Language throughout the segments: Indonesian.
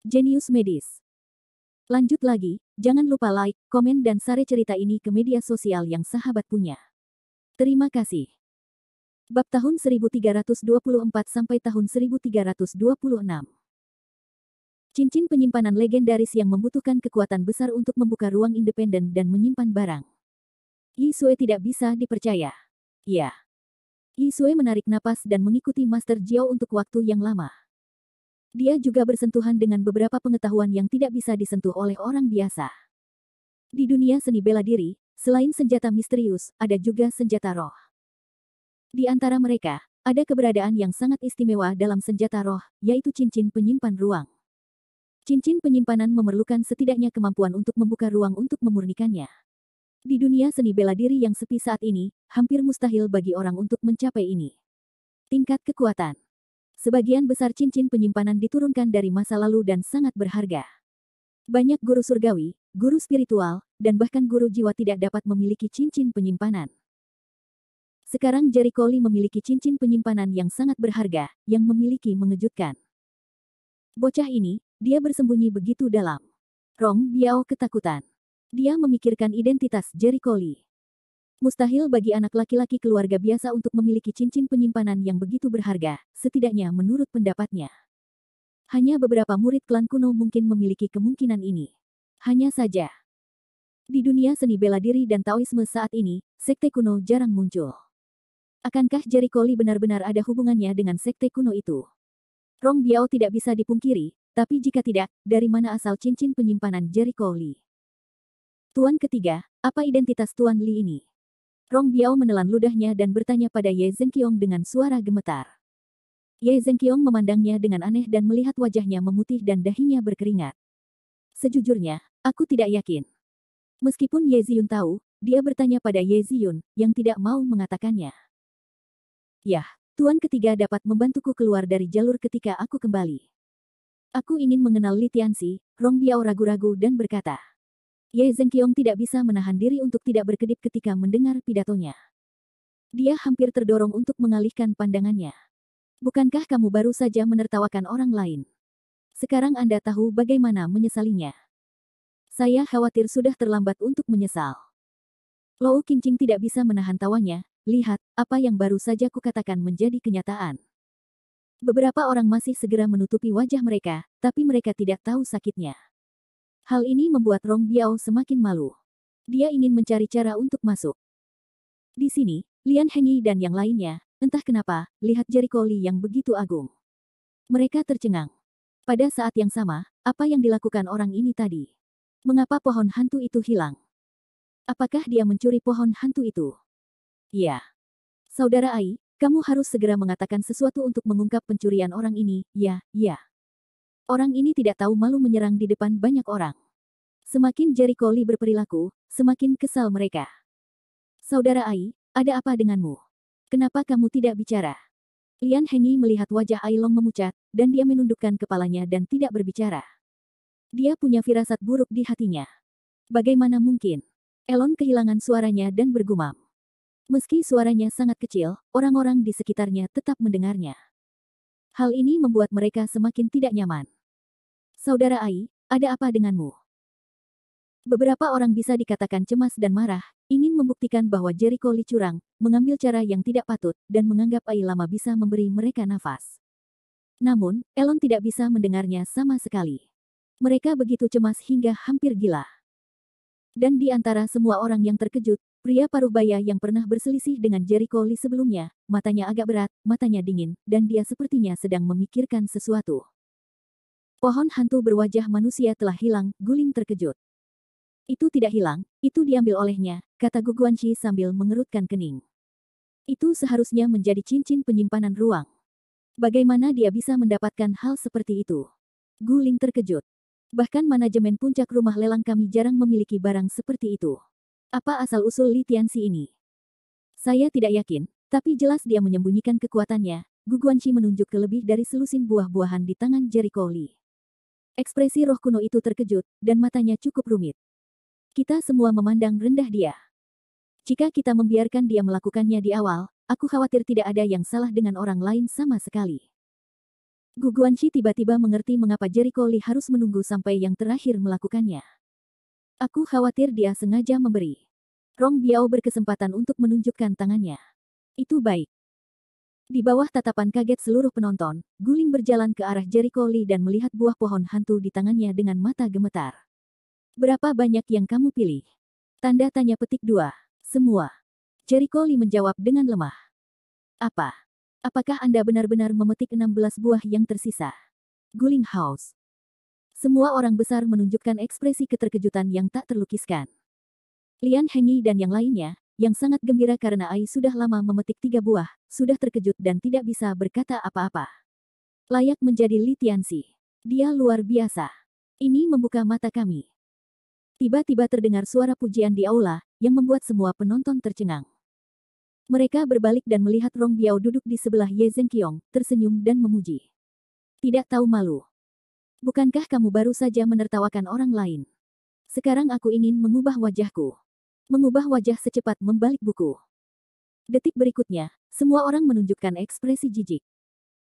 Jenius medis. Lanjut lagi, jangan lupa like, komen dan share cerita ini ke media sosial yang sahabat punya. Terima kasih. Bab tahun 1324 sampai tahun 1326. Cincin penyimpanan legendaris yang membutuhkan kekuatan besar untuk membuka ruang independen dan menyimpan barang. Yi Sue tidak bisa dipercaya. Ya. Yi Sue menarik napas dan mengikuti Master Jiao untuk waktu yang lama. Dia juga bersentuhan dengan beberapa pengetahuan yang tidak bisa disentuh oleh orang biasa. Di dunia seni bela diri, selain senjata misterius, ada juga senjata roh. Di antara mereka, ada keberadaan yang sangat istimewa dalam senjata roh, yaitu cincin penyimpan ruang. Cincin penyimpanan memerlukan setidaknya kemampuan untuk membuka ruang untuk memurnikannya. Di dunia seni bela diri yang sepi saat ini, hampir mustahil bagi orang untuk mencapai ini. Tingkat kekuatan. Sebagian besar cincin penyimpanan diturunkan dari masa lalu dan sangat berharga. Banyak guru surgawi, guru spiritual, dan bahkan guru jiwa tidak dapat memiliki cincin penyimpanan. Sekarang Jericho Lee memiliki cincin penyimpanan yang sangat berharga, yang memiliki mengejutkan. Bocah ini, dia bersembunyi begitu dalam. Rong Biao ketakutan. Dia memikirkan identitas Jericho Lee. Mustahil bagi anak laki-laki keluarga biasa untuk memiliki cincin penyimpanan yang begitu berharga, setidaknya menurut pendapatnya. Hanya beberapa murid klan kuno mungkin memiliki kemungkinan ini. Hanya saja. Di dunia seni bela diri dan Taoisme saat ini, sekte kuno jarang muncul. Akankah Jericho Lee benar-benar ada hubungannya dengan sekte kuno itu? Rong Biao tidak bisa dipungkiri, tapi jika tidak, dari mana asal cincin penyimpanan Jericho Lee? Tuan ketiga, apa identitas Tuan Lee ini? Rong Biao menelan ludahnya dan bertanya pada Ye Zhenqiong dengan suara gemetar. Ye Zhenqiong memandangnya dengan aneh dan melihat wajahnya memutih dan dahinya berkeringat. Sejujurnya, aku tidak yakin. Meskipun Ye Ziyun tahu, dia bertanya pada Ye Ziyun, yang tidak mau mengatakannya. Yah, Tuan ketiga dapat membantuku keluar dari jalur ketika aku kembali. Aku ingin mengenal Li Tianxi. Rong Biao ragu-ragu dan berkata. Ye Zhenqiong tidak bisa menahan diri untuk tidak berkedip ketika mendengar pidatonya. Dia hampir terdorong untuk mengalihkan pandangannya. Bukankah kamu baru saja menertawakan orang lain? Sekarang Anda tahu bagaimana menyesalinya. Saya khawatir sudah terlambat untuk menyesal. Lou Qingqing tidak bisa menahan tawanya. Lihat, apa yang baru saja kukatakan menjadi kenyataan. Beberapa orang masih segera menutupi wajah mereka, tapi mereka tidak tahu sakitnya. Hal ini membuat Rong Biao semakin malu. Dia ingin mencari cara untuk masuk. Di sini, Lian Hengyi dan yang lainnya, entah kenapa, lihat Jericho Lee yang begitu agung. Mereka tercengang. Pada saat yang sama, apa yang dilakukan orang ini tadi? Mengapa pohon hantu itu hilang? Apakah dia mencuri pohon hantu itu? Ya. Saudara Ai, kamu harus segera mengatakan sesuatu untuk mengungkap pencurian orang ini, ya. Orang ini tidak tahu malu menyerang di depan banyak orang. Semakin Jericho Lee berperilaku, semakin kesal mereka. Saudara Ai, ada apa denganmu? Kenapa kamu tidak bicara? Lian Hengyi melihat wajah Ai Long memucat, dan dia menundukkan kepalanya dan tidak berbicara. Dia punya firasat buruk di hatinya. Bagaimana mungkin? Elon kehilangan suaranya dan bergumam. Meski suaranya sangat kecil, orang-orang di sekitarnya tetap mendengarnya. Hal ini membuat mereka semakin tidak nyaman. Saudara Ai, ada apa denganmu? Beberapa orang bisa dikatakan cemas dan marah, ingin membuktikan bahwa Jericho Lee curang, mengambil cara yang tidak patut, dan menganggap Ai Lama bisa memberi mereka nafas. Namun, Elon tidak bisa mendengarnya sama sekali. Mereka begitu cemas hingga hampir gila. Dan di antara semua orang yang terkejut, pria paruh baya yang pernah berselisih dengan Jericho Lee sebelumnya, matanya agak berat, matanya dingin, dan dia sepertinya sedang memikirkan sesuatu. Pohon hantu berwajah manusia telah hilang, Guling terkejut. Itu tidak hilang, itu diambil olehnya, kata Gu Guanqi sambil mengerutkan kening. Itu seharusnya menjadi cincin penyimpanan ruang. Bagaimana dia bisa mendapatkan hal seperti itu? Guling terkejut. Bahkan manajemen puncak rumah lelang kami jarang memiliki barang seperti itu. Apa asal-usul Li Tianxi ini? Saya tidak yakin, tapi jelas dia menyembunyikan kekuatannya. Gu Guanqi menunjuk ke lebih dari selusin buah-buahan di tangan Jericho Lee. Ekspresi roh kuno itu terkejut, dan matanya cukup rumit. Kita semua memandang rendah dia. Jika kita membiarkan dia melakukannya di awal, aku khawatir tidak ada yang salah dengan orang lain sama sekali. Gu Guanxi tiba-tiba mengerti mengapa Jericho Lee harus menunggu sampai yang terakhir melakukannya. Aku khawatir dia sengaja memberi Rong Biao berkesempatan untuk menunjukkan tangannya. Itu baik. Di bawah tatapan kaget seluruh penonton, Guling berjalan ke arah Jericho Lee dan melihat buah pohon hantu di tangannya dengan mata gemetar. Berapa banyak yang kamu pilih? Tanda tanya petik 2. Semua. Jericho Lee menjawab dengan lemah. Apa? Apakah Anda benar-benar memetik 16 buah yang tersisa? Guling House. Semua orang besar menunjukkan ekspresi keterkejutan yang tak terlukiskan. Lian Hengyi dan yang lainnya, yang sangat gembira karena Ai sudah lama memetik 3 buah, sudah terkejut dan tidak bisa berkata apa-apa. Layak menjadi Li Tianxi. Dia luar biasa. Ini membuka mata kami. Tiba-tiba terdengar suara pujian di aula, yang membuat semua penonton tercengang. Mereka berbalik dan melihat Rong Biao duduk di sebelah Ye Zhenqiong, tersenyum dan memuji. Tidak tahu malu. Bukankah kamu baru saja menertawakan orang lain? Sekarang aku ingin mengubah wajahku. Mengubah wajah secepat membalik buku. Detik berikutnya, semua orang menunjukkan ekspresi jijik.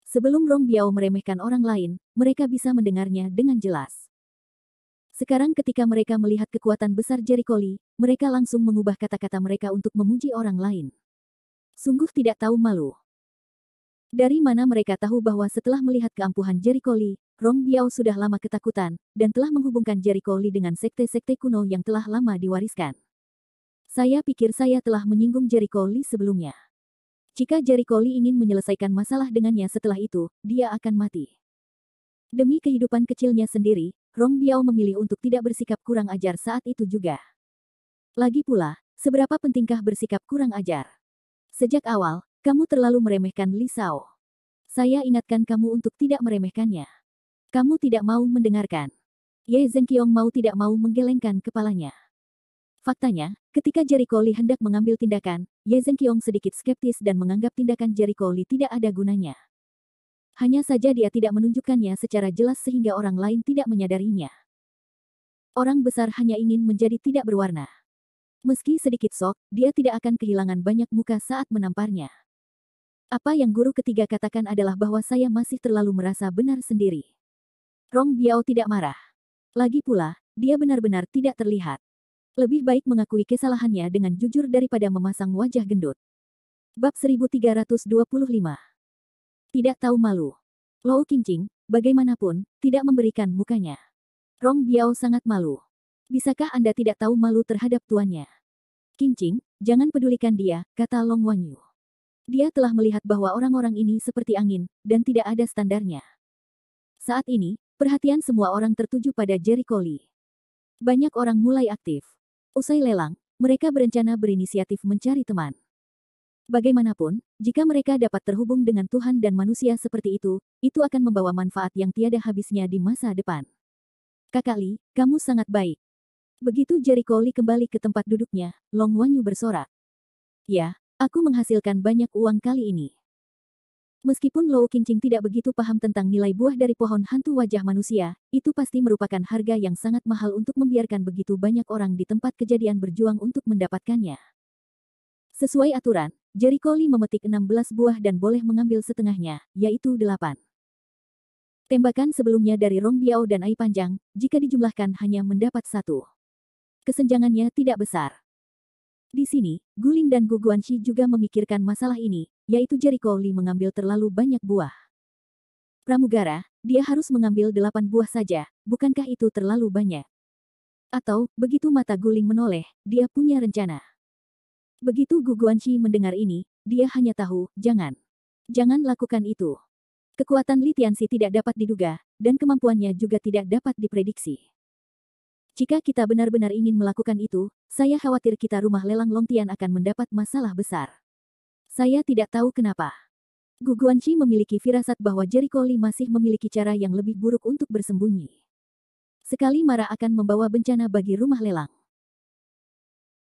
Sebelum Rong Biao meremehkan orang lain, mereka bisa mendengarnya dengan jelas. Sekarang ketika mereka melihat kekuatan besar Jericho Lee, mereka langsung mengubah kata-kata mereka untuk memuji orang lain. Sungguh tidak tahu malu. Dari mana mereka tahu bahwa setelah melihat keampuhan Jericho Lee, Rong Biao sudah lama ketakutan, dan telah menghubungkan Jericho Lee dengan sekte-sekte kuno yang telah lama diwariskan. Saya pikir saya telah menyinggung Jericho Lee sebelumnya. Jika Jericho Lee ingin menyelesaikan masalah dengannya setelah itu, dia akan mati. Demi kehidupan kecilnya sendiri, Rong Biao memilih untuk tidak bersikap kurang ajar saat itu juga. Lagi pula, seberapa pentingkah bersikap kurang ajar? Sejak awal, kamu terlalu meremehkan Li Shao. Saya ingatkan kamu untuk tidak meremehkannya. Kamu tidak mau mendengarkan. Ye Zhenqiong mau tidak mau menggelengkan kepalanya. Faktanya, ketika Jericho Lee hendak mengambil tindakan, Ye Zhenqiong sedikit skeptis dan menganggap tindakan Jericho Lee tidak ada gunanya. Hanya saja dia tidak menunjukkannya secara jelas sehingga orang lain tidak menyadarinya. Orang besar hanya ingin menjadi tidak berwarna. Meski sedikit sok, dia tidak akan kehilangan banyak muka saat menamparnya. Apa yang guru ketiga katakan adalah bahwa saya masih terlalu merasa benar sendiri. Rong Biao tidak marah. Lagi pula, dia benar-benar tidak terlihat. Lebih baik mengakui kesalahannya dengan jujur daripada memasang wajah gendut. Bab 1325. Tidak tahu malu. Lou Qingqing, bagaimanapun, tidak memberikan mukanya. Rong Biao sangat malu. Bisakah Anda tidak tahu malu terhadap tuannya? Qingqing, jangan pedulikan dia, kata Long Wanyu. Dia telah melihat bahwa orang-orang ini seperti angin, dan tidak ada standarnya. Saat ini, perhatian semua orang tertuju pada Jericho Lee. Banyak orang mulai aktif. Usai lelang, mereka berencana berinisiatif mencari teman. Bagaimanapun, jika mereka dapat terhubung dengan Tuhan dan manusia seperti itu akan membawa manfaat yang tiada habisnya di masa depan. Kakak Lee, kamu sangat baik. Begitu Jericho Lee kembali ke tempat duduknya, Long Wanyu bersorak. Ya, aku menghasilkan banyak uang kali ini. Meskipun Lou Qingqing tidak begitu paham tentang nilai buah dari pohon hantu wajah manusia, itu pasti merupakan harga yang sangat mahal untuk membiarkan begitu banyak orang di tempat kejadian berjuang untuk mendapatkannya. Sesuai aturan, Jericho Lee memetik 16 buah dan boleh mengambil setengahnya, yaitu 8. Tembakan sebelumnya dari Rong Biao dan Ai Panjang, jika dijumlahkan hanya mendapat 1. Kesenjangannya tidak besar. Di sini, Guling dan Gu Guanxi juga memikirkan masalah ini, yaitu Jericho Lee mengambil terlalu banyak buah. Pramugara, dia harus mengambil 8 buah saja, bukankah itu terlalu banyak? Atau, begitu mata Guling menoleh, dia punya rencana. Begitu Gu Guanxi mendengar ini, dia hanya tahu, jangan lakukan itu. Kekuatan Li Tianxi tidak dapat diduga, dan kemampuannya juga tidak dapat diprediksi. Jika kita benar-benar ingin melakukan itu, saya khawatir kita rumah lelang Longtian akan mendapat masalah besar. Saya tidak tahu kenapa. Gu Guanxi memiliki firasat bahwa Jericho Lee masih memiliki cara yang lebih buruk untuk bersembunyi. Sekali marah akan membawa bencana bagi rumah lelang.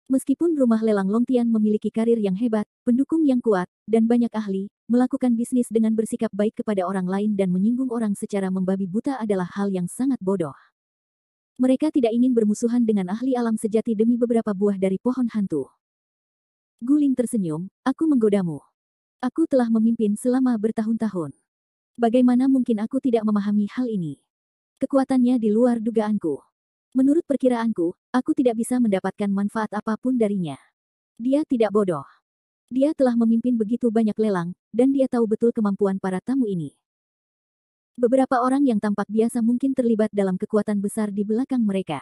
Meskipun rumah lelang Longtian memiliki karir yang hebat, pendukung yang kuat, dan banyak ahli, melakukan bisnis dengan bersikap baik kepada orang lain dan menyinggung orang secara membabi buta adalah hal yang sangat bodoh. Mereka tidak ingin bermusuhan dengan ahli alam sejati demi beberapa buah dari pohon hantu. Guling tersenyum, aku menggodamu. Aku telah memimpin selama bertahun-tahun. Bagaimana mungkin aku tidak memahami hal ini? Kekuatannya di luar dugaanku. Menurut perkiraanku, aku tidak bisa mendapatkan manfaat apapun darinya. Dia tidak bodoh. Dia telah memimpin begitu banyak lelang, dan dia tahu betul kemampuan para tamu ini. Beberapa orang yang tampak biasa mungkin terlibat dalam kekuatan besar di belakang mereka.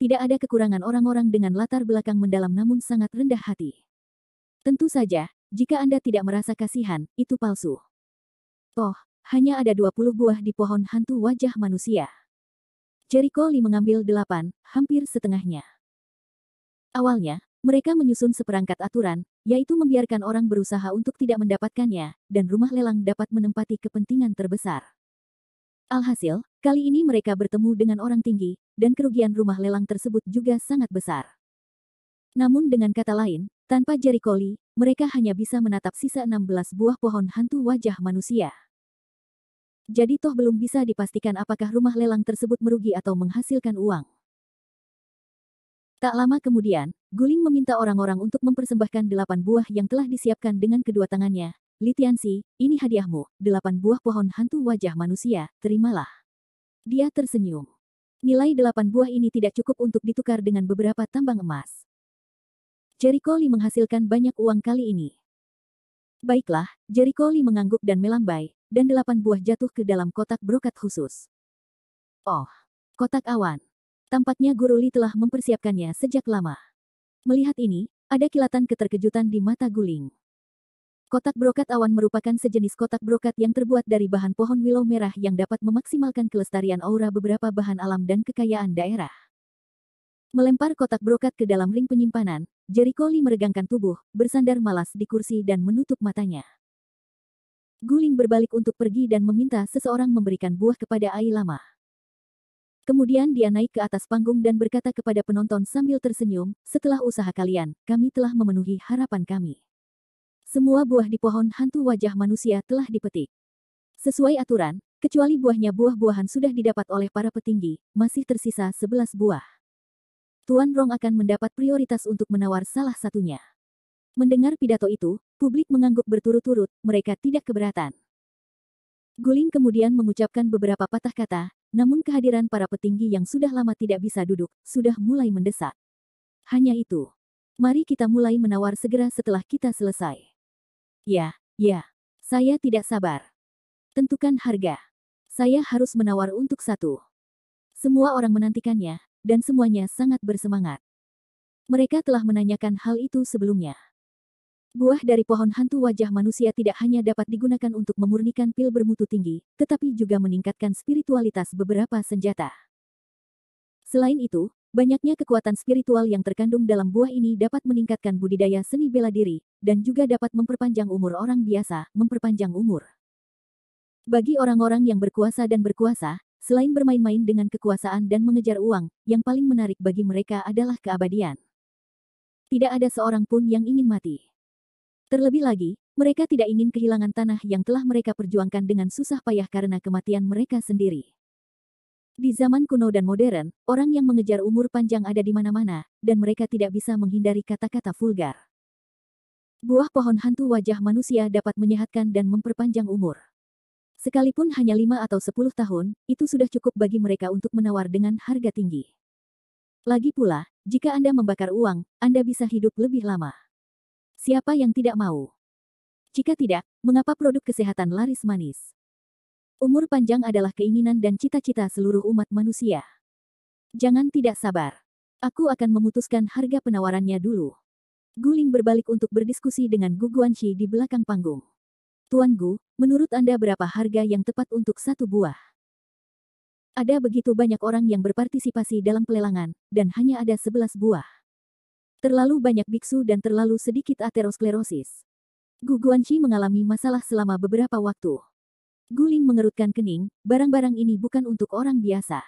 Tidak ada kekurangan orang-orang dengan latar belakang mendalam namun sangat rendah hati. Tentu saja, jika Anda tidak merasa kasihan, itu palsu. Oh, hanya ada 20 buah di pohon hantu wajah manusia. Jericho Lee mengambil 8, hampir setengahnya. Awalnya, mereka menyusun seperangkat aturan, yaitu membiarkan orang berusaha untuk tidak mendapatkannya, dan rumah lelang dapat menempati kepentingan terbesar. Alhasil, kali ini mereka bertemu dengan orang tinggi, dan kerugian rumah lelang tersebut juga sangat besar. Namun dengan kata lain, tanpa Jericho Lee, mereka hanya bisa menatap sisa 16 buah pohon hantu wajah manusia. Jadi toh belum bisa dipastikan apakah rumah lelang tersebut merugi atau menghasilkan uang. Tak lama kemudian, Guling meminta orang-orang untuk mempersembahkan 8 buah yang telah disiapkan dengan kedua tangannya. Li Tianxi, ini hadiahmu, 8 buah pohon hantu wajah manusia, terimalah. Dia tersenyum. Nilai 8 buah ini tidak cukup untuk ditukar dengan beberapa tambang emas. Jericho Lee menghasilkan banyak uang kali ini. Baiklah, Jericho Lee mengangguk dan melambai, dan 8 buah jatuh ke dalam kotak brokat khusus. Oh, kotak awan. Tampaknya Guru Lee telah mempersiapkannya sejak lama. Melihat ini, ada kilatan keterkejutan di mata Guling. Kotak brokat awan merupakan sejenis kotak brokat yang terbuat dari bahan pohon willow merah yang dapat memaksimalkan kelestarian aura beberapa bahan alam dan kekayaan daerah. Melempar kotak brokat ke dalam ring penyimpanan, Jericho Lee meregangkan tubuh, bersandar malas di kursi dan menutup matanya. Guling berbalik untuk pergi dan meminta seseorang memberikan buah kepada Ai Lama. Kemudian dia naik ke atas panggung dan berkata kepada penonton sambil tersenyum, "Setelah usaha kalian, kami telah memenuhi harapan kami. Semua buah di pohon hantu wajah manusia telah dipetik. Sesuai aturan, kecuali buah-buahan sudah didapat oleh para petinggi, masih tersisa 11 buah. Tuan Rong akan mendapat prioritas untuk menawar salah satunya." Mendengar pidato itu, publik mengangguk berturut-turut, mereka tidak keberatan. Guling kemudian mengucapkan beberapa patah kata, namun kehadiran para petinggi yang sudah lama tidak bisa duduk, sudah mulai mendesak. Hanya itu. Mari kita mulai menawar segera setelah kita selesai. Ya, saya tidak sabar. Tentukan harga. Saya harus menawar untuk 1. Semua orang menantikannya, dan semuanya sangat bersemangat. Mereka telah menanyakan hal itu sebelumnya. Buah dari pohon hantu wajah manusia tidak hanya dapat digunakan untuk memurnikan pil bermutu tinggi, tetapi juga meningkatkan spiritualitas beberapa senjata. Selain itu, banyaknya kekuatan spiritual yang terkandung dalam buah ini dapat meningkatkan budidaya seni bela diri, dan juga dapat memperpanjang umur orang biasa, memperpanjang umur. Bagi orang-orang yang berkuasa dan berkuasa, selain bermain-main dengan kekuasaan dan mengejar uang, yang paling menarik bagi mereka adalah keabadian. Tidak ada seorang pun yang ingin mati. Terlebih lagi, mereka tidak ingin kehilangan tanah yang telah mereka perjuangkan dengan susah payah karena kematian mereka sendiri. Di zaman kuno dan modern, orang yang mengejar umur panjang ada di mana-mana, dan mereka tidak bisa menghindari kata-kata vulgar. Buah pohon hantu wajah manusia dapat menyehatkan dan memperpanjang umur. Sekalipun hanya 5 atau 10 tahun, itu sudah cukup bagi mereka untuk menawar dengan harga tinggi. Lagi pula, jika Anda membakar uang, Anda bisa hidup lebih lama. Siapa yang tidak mau? Jika tidak, mengapa produk kesehatan laris manis? Umur panjang adalah keinginan dan cita-cita seluruh umat manusia. Jangan tidak sabar. Aku akan memutuskan harga penawarannya dulu. Guling berbalik untuk berdiskusi dengan Gu Guanxi di belakang panggung. Tuan Gu, menurut Anda berapa harga yang tepat untuk 1 buah? Ada begitu banyak orang yang berpartisipasi dalam pelelangan, dan hanya ada 11 buah. Terlalu banyak biksu dan terlalu sedikit aterosklerosis. Gu Guanxi mengalami masalah selama beberapa waktu. Guling mengerutkan kening, barang-barang ini bukan untuk orang biasa.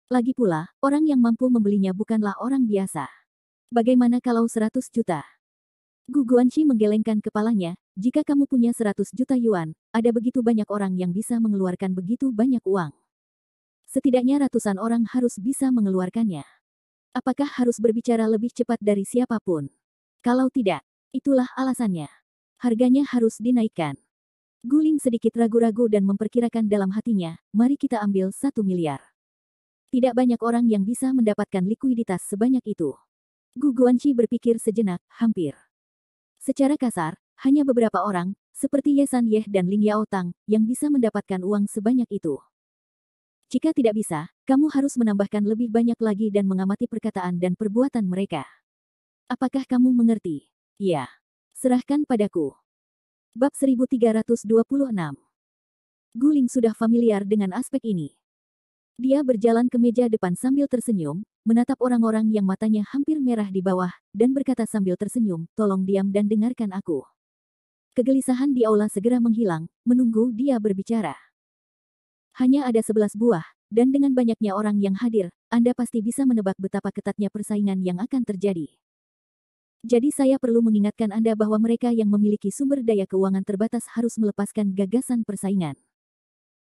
Lagi pula, orang yang mampu membelinya bukanlah orang biasa. Bagaimana kalau 100 juta? Gu Guanxi menggelengkan kepalanya, jika kamu punya 100 juta yuan, ada begitu banyak orang yang bisa mengeluarkan begitu banyak uang. Setidaknya ratusan orang harus bisa mengeluarkannya. Apakah harus berbicara lebih cepat dari siapapun? Kalau tidak, itulah alasannya. Harganya harus dinaikkan. Guling sedikit ragu-ragu dan memperkirakan dalam hatinya, mari kita ambil 1 miliar. Tidak banyak orang yang bisa mendapatkan likuiditas sebanyak itu. Gu Guanqi berpikir sejenak, hampir. Secara kasar, hanya beberapa orang, seperti Ye San Yeh dan Ling Yao Tang, yang bisa mendapatkan uang sebanyak itu. Jika tidak bisa, kamu harus menambahkan lebih banyak lagi dan mengamati perkataan dan perbuatan mereka. Apakah kamu mengerti? Ya. Serahkan padaku. Bab 1326. Guling sudah familiar dengan aspek ini. Dia berjalan ke meja depan sambil tersenyum, menatap orang-orang yang matanya hampir merah di bawah, dan berkata sambil tersenyum, tolong diam dan dengarkan aku. Kegelisahan di aula segera menghilang, menunggu dia berbicara. Hanya ada 11 buah, dan dengan banyaknya orang yang hadir, Anda pasti bisa menebak betapa ketatnya persaingan yang akan terjadi. Jadi saya perlu mengingatkan Anda bahwa mereka yang memiliki sumber daya keuangan terbatas harus melepaskan gagasan persaingan.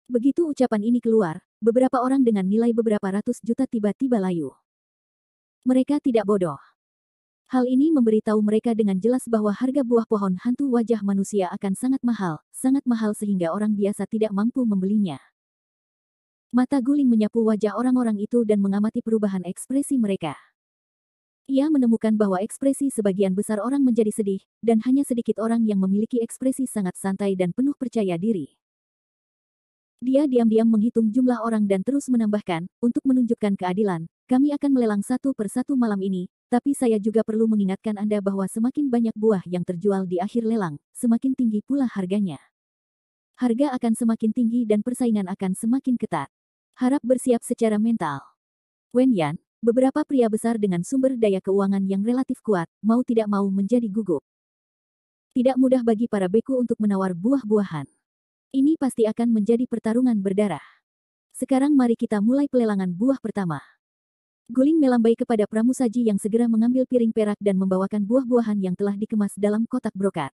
Begitu ucapan ini keluar, beberapa orang dengan nilai beberapa ratus juta tiba-tiba layu. Mereka tidak bodoh. Hal ini memberitahu mereka dengan jelas bahwa harga buah pohon hantu wajah manusia akan sangat mahal sehingga orang biasa tidak mampu membelinya. Mata Guling menyapu wajah orang-orang itu dan mengamati perubahan ekspresi mereka. Ia menemukan bahwa ekspresi sebagian besar orang menjadi sedih, dan hanya sedikit orang yang memiliki ekspresi sangat santai dan penuh percaya diri. Dia diam-diam menghitung jumlah orang dan terus menambahkan, untuk menunjukkan keadilan, kami akan melelang satu per satu malam ini, tapi saya juga perlu mengingatkan Anda bahwa semakin banyak buah yang terjual di akhir lelang, semakin tinggi pula harganya. Harga akan semakin tinggi dan persaingan akan semakin ketat. Harap bersiap secara mental. Wen Yan, beberapa pria besar dengan sumber daya keuangan yang relatif kuat, mau tidak mau menjadi gugup. Tidak mudah bagi para beku untuk menawar buah-buahan. Ini pasti akan menjadi pertarungan berdarah. Sekarang mari kita mulai pelelangan buah pertama. Guling melambai kepada pramusaji yang segera mengambil piring perak dan membawakan buah-buahan yang telah dikemas dalam kotak brokat.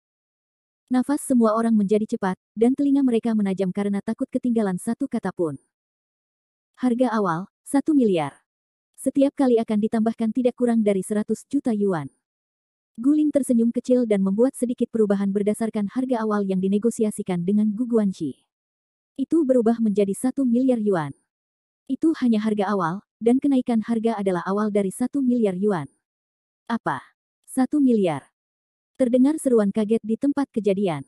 Nafas semua orang menjadi cepat, dan telinga mereka menajam karena takut ketinggalan satu kata pun. Harga awal, 1 miliar. Setiap kali akan ditambahkan tidak kurang dari 100 juta yuan. Guling tersenyum kecil dan membuat sedikit perubahan berdasarkan harga awal yang dinegosiasikan dengan Gu Guanqi. Itu berubah menjadi 1 miliar yuan. Itu hanya harga awal, dan kenaikan harga adalah awal dari 1 miliar yuan. Apa? 1 miliar. Terdengar seruan kaget di tempat kejadian.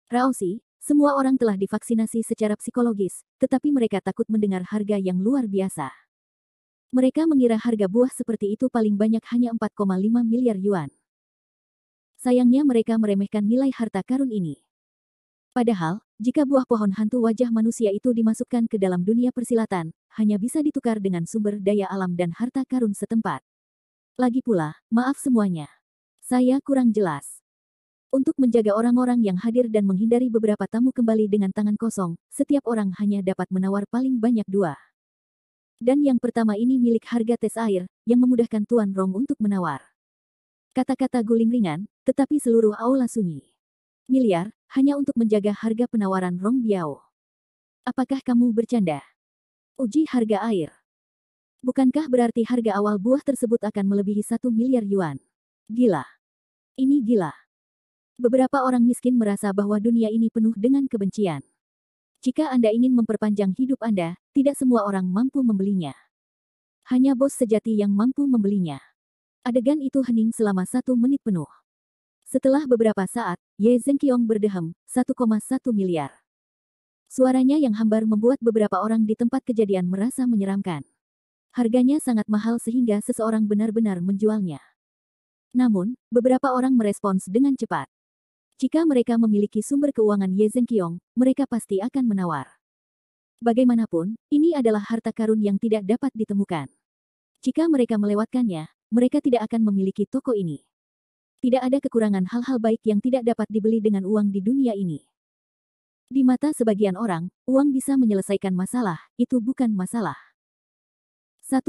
Raosi, semua orang telah divaksinasi secara psikologis, tetapi mereka takut mendengar harga yang luar biasa. Mereka mengira harga buah seperti itu paling banyak hanya 4,5 miliar yuan. Sayangnya mereka meremehkan nilai harta karun ini. Padahal, jika buah pohon hantu wajah manusia itu dimasukkan ke dalam dunia persilatan, hanya bisa ditukar dengan sumber daya alam dan harta karun setempat. Lagi pula, maaf semuanya. Saya kurang jelas. Untuk menjaga orang-orang yang hadir dan menghindari beberapa tamu kembali dengan tangan kosong, setiap orang hanya dapat menawar paling banyak 2. Dan yang pertama ini milik harga tes air, yang memudahkan Tuan Rong untuk menawar. Kata-kata Guling ringan, tetapi seluruh aula sunyi. Miliar, hanya untuk menjaga harga penawaran Rong Biao. Apakah kamu bercanda? Uji harga air. Bukankah berarti harga awal buah tersebut akan melebihi 1 miliar yuan? Gila. Ini gila. Beberapa orang miskin merasa bahwa dunia ini penuh dengan kebencian. Jika Anda ingin memperpanjang hidup Anda, tidak semua orang mampu membelinya. Hanya bos sejati yang mampu membelinya. Adegan itu hening selama 1 menit penuh. Setelah beberapa saat, Ye Zhenqiong berdehem, 1,1 miliar. Suaranya yang hambar membuat beberapa orang di tempat kejadian merasa menyeramkan. Harganya sangat mahal sehingga seseorang benar-benar menjualnya. Namun, beberapa orang merespons dengan cepat. Jika mereka memiliki sumber keuangan Ye Zhenqiong, mereka pasti akan menawar. Bagaimanapun, ini adalah harta karun yang tidak dapat ditemukan. Jika mereka melewatkannya, mereka tidak akan memiliki toko ini. Tidak ada kekurangan hal-hal baik yang tidak dapat dibeli dengan uang di dunia ini. Di mata sebagian orang, uang bisa menyelesaikan masalah, itu bukan masalah. 1,2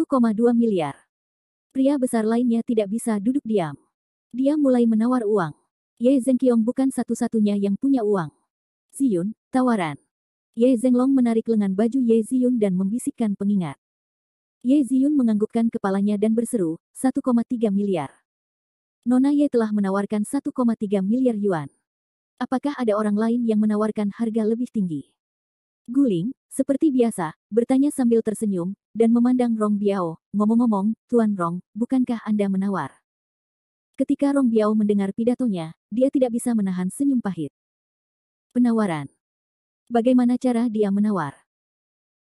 miliar. Pria besar lainnya tidak bisa duduk diam. Dia mulai menawar uang. Ye Zhenqiong bukan satu-satunya yang punya uang. Ziyun, tawaran. Ye Zhenglong menarik lengan baju Ye Ziyun dan membisikkan pengingat. Ye Ziyun menganggukkan kepalanya dan berseru, 1,3 miliar. Nona Ye telah menawarkan 1,3 miliar yuan. Apakah ada orang lain yang menawarkan harga lebih tinggi? Guling, seperti biasa, bertanya sambil tersenyum, dan memandang Rong Biao. Ngomong-ngomong, Tuan Rong, bukankah Anda menawar? Ketika Rong Biao mendengar pidatonya, dia tidak bisa menahan senyum pahit. Penawaran. Bagaimana cara dia menawar?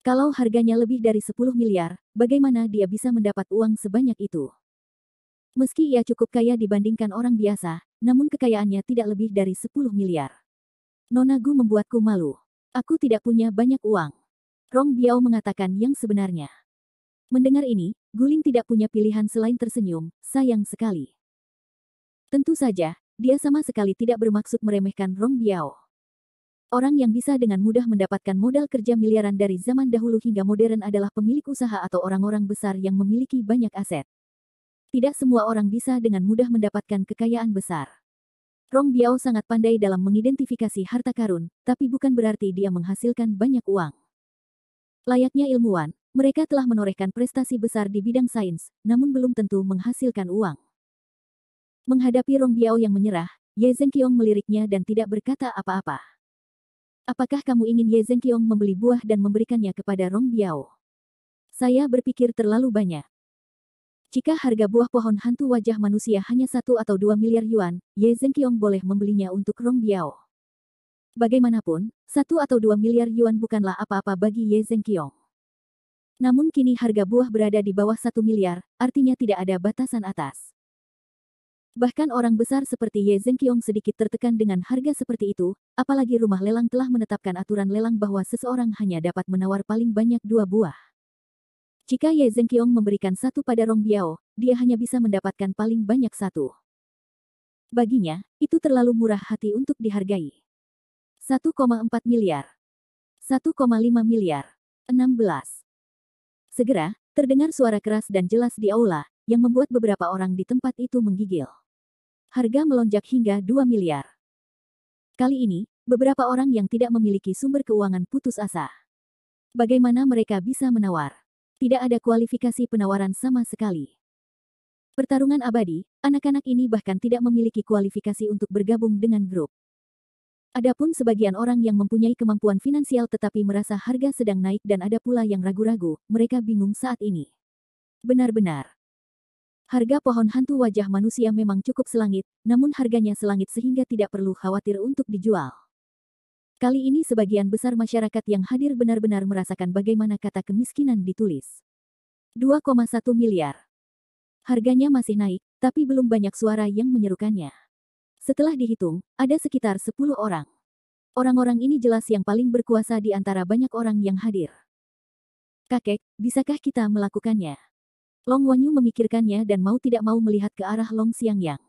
Kalau harganya lebih dari 10 miliar, bagaimana dia bisa mendapat uang sebanyak itu? Meski ia cukup kaya dibandingkan orang biasa, namun kekayaannya tidak lebih dari 10 miliar. Nona Gu membuatku malu. Aku tidak punya banyak uang. Rong Biao mengatakan yang sebenarnya. Mendengar ini, Guling tidak punya pilihan selain tersenyum, sayang sekali. Tentu saja, dia sama sekali tidak bermaksud meremehkan Rong Biao. Orang yang bisa dengan mudah mendapatkan modal kerja miliaran dari zaman dahulu hingga modern adalah pemilik usaha atau orang-orang besar yang memiliki banyak aset. Tidak semua orang bisa dengan mudah mendapatkan kekayaan besar. Rong Biao sangat pandai dalam mengidentifikasi harta karun, tapi bukan berarti dia menghasilkan banyak uang. Layaknya ilmuwan, mereka telah menorehkan prestasi besar di bidang sains, namun belum tentu menghasilkan uang. Menghadapi Rong Biao yang menyerah, Ye Zhenqiong meliriknya dan tidak berkata apa-apa. Apakah kamu ingin Ye Zhenqiong membeli buah dan memberikannya kepada Rong Biao? Saya berpikir terlalu banyak. Jika harga buah pohon hantu wajah manusia hanya 1 atau 2 miliar yuan, Ye Zhenqiong boleh membelinya untuk Rong Biao. Bagaimanapun, 1 atau 2 miliar yuan bukanlah apa-apa bagi Ye Zhenqiong. Namun kini harga buah berada di bawah 1 miliar, artinya tidak ada batasan atas. Bahkan orang besar seperti Ye Zhenqiong sedikit tertekan dengan harga seperti itu, apalagi rumah lelang telah menetapkan aturan lelang bahwa seseorang hanya dapat menawar paling banyak 2 buah. Jika Ye Zhenqiong memberikan 1 pada Rong Biao, dia hanya bisa mendapatkan paling banyak 1. Baginya, itu terlalu murah hati untuk dihargai. 1,4 miliar. 1,5 miliar. 16. Segera, terdengar suara keras dan jelas di aula, yang membuat beberapa orang di tempat itu menggigil. Harga melonjak hingga 2 miliar. Kali ini, beberapa orang yang tidak memiliki sumber keuangan putus asa. Bagaimana mereka bisa menawar? Tidak ada kualifikasi penawaran sama sekali. Pertarungan abadi, anak-anak ini bahkan tidak memiliki kualifikasi untuk bergabung dengan grup. Adapun sebagian orang yang mempunyai kemampuan finansial tetapi merasa harga sedang naik dan ada pula yang ragu-ragu, mereka bingung saat ini. Benar-benar. Harga pohon hantu wajah manusia memang cukup selangit, namun harganya selangit sehingga tidak perlu khawatir untuk dijual. Kali ini sebagian besar masyarakat yang hadir benar-benar merasakan bagaimana kata kemiskinan ditulis. 2,1 miliar. Harganya masih naik, tapi belum banyak suara yang menyerukannya. Setelah dihitung, ada sekitar 10 orang. Orang-orang ini jelas yang paling berkuasa di antara banyak orang yang hadir. Kakek, bisakah kita melakukannya? Long Wanyu memikirkannya dan mau tidak mau melihat ke arah Long Xiangyang.